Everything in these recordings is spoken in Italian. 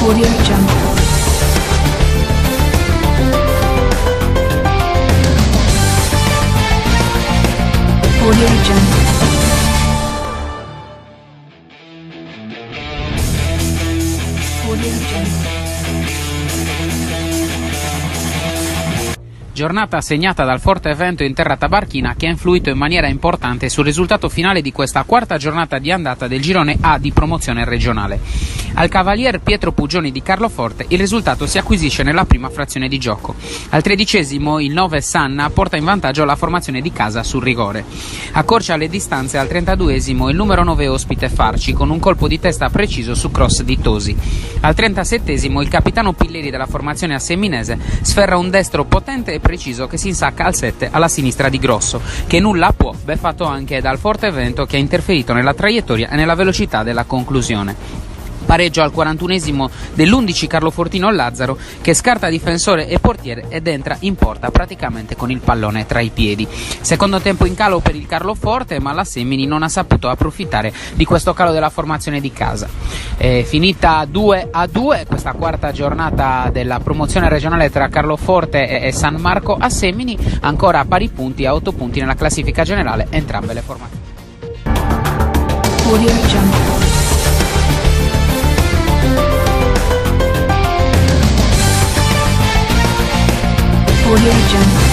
Audio Jungle. Audio Jungle. Audio Jungle. Giornata segnata dal forte vento in terra tabarchina che ha influito in maniera importante sul risultato finale di questa quarta giornata di andata del girone A di promozione regionale. Al cavalier Pietro Pugioni di Carloforte il risultato si acquisisce nella prima frazione di gioco. Al 13° il 9 Sanna porta in vantaggio la formazione di casa sul rigore. Accorcia le distanze al 32° il numero 9 ospite Farci con un colpo di testa preciso su cross di Tosi. Al 37° il capitano Pilleri della formazione asseminese sferra un destro potente e preciso che si insacca al 7 alla sinistra di Grosso, che nulla può, beffato anche dal forte vento che ha interferito nella traiettoria e nella velocità della conclusione. Pareggio al 41° dell'11 Carlofortino Lazzaro che scarta difensore e portiere ed entra in porta praticamente con il pallone tra i piedi. Secondo tempo in calo per il Carloforte, ma la Semini non ha saputo approfittare di questo calo della formazione di casa. È finita 2-2 questa quarta giornata della promozione regionale tra Carloforte e San Marco a Semini, ancora a pari punti a 8 punti nella classifica generale entrambe le formazioni. Audio Jungle. Audio Jungle.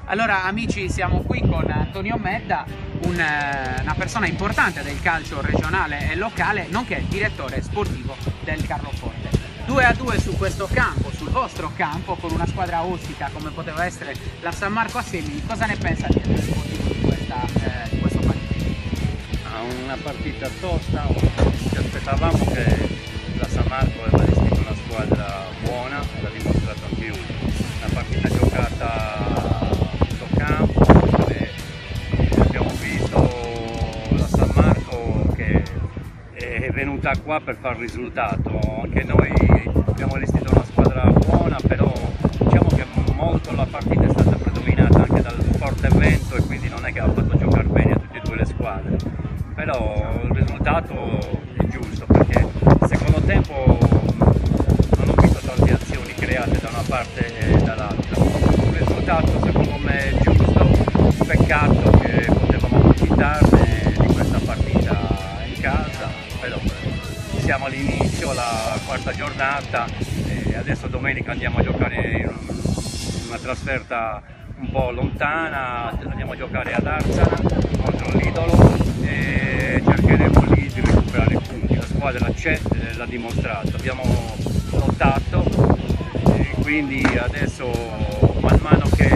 Allora amici, siamo qui con Antonio Medda, una persona importante del calcio regionale e locale, nonché direttore sportivo del Carloforte. 2-2 su questo campo, sul vostro campo, con una squadra ostica come poteva essere la San Marco a Semini. Cosa ne pensa di questo partito? Una partita tosta, ci aspettavamo che la San Marco aveva vestito una squadra buona, l'ha dimostrato anche lui. Una partita giocata sul campo, dove abbiamo visto la San Marco che è venuta qua per far risultato. Anche noi abbiamo vestito una squadra buona, però diciamo che molto la partita è stata predominata anche dal forte vento e quindi non è che ha fatto giocare bene a tutte e due le squadre. Però il risultato è giusto, perché nel secondo tempo non ho visto tante azioni create da una parte e dall'altra. Il risultato secondo me è giusto, peccato che potevamo approfittarne di questa partita in casa, però siamo all'inizio, la quarta giornata e adesso domenica andiamo a giocare in una trasferta un po' lontana, andiamo a giocare ad Arzana contro l'Idolo e cercheremo lì di recuperare punti. La squadra c'è, l'ha dimostrato, abbiamo lottato e quindi adesso man mano che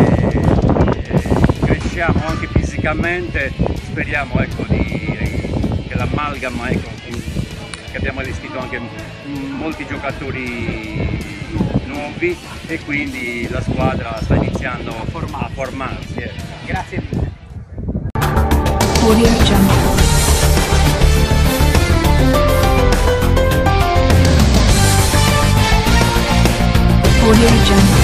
cresciamo anche fisicamente speriamo ecco, che l'amalgama ecco, che abbiamo allestito anche molti giocatori nuovi e quindi la squadra sta iniziando a formarsi. Grazie mille. Audio Jungle. Audio Jungle.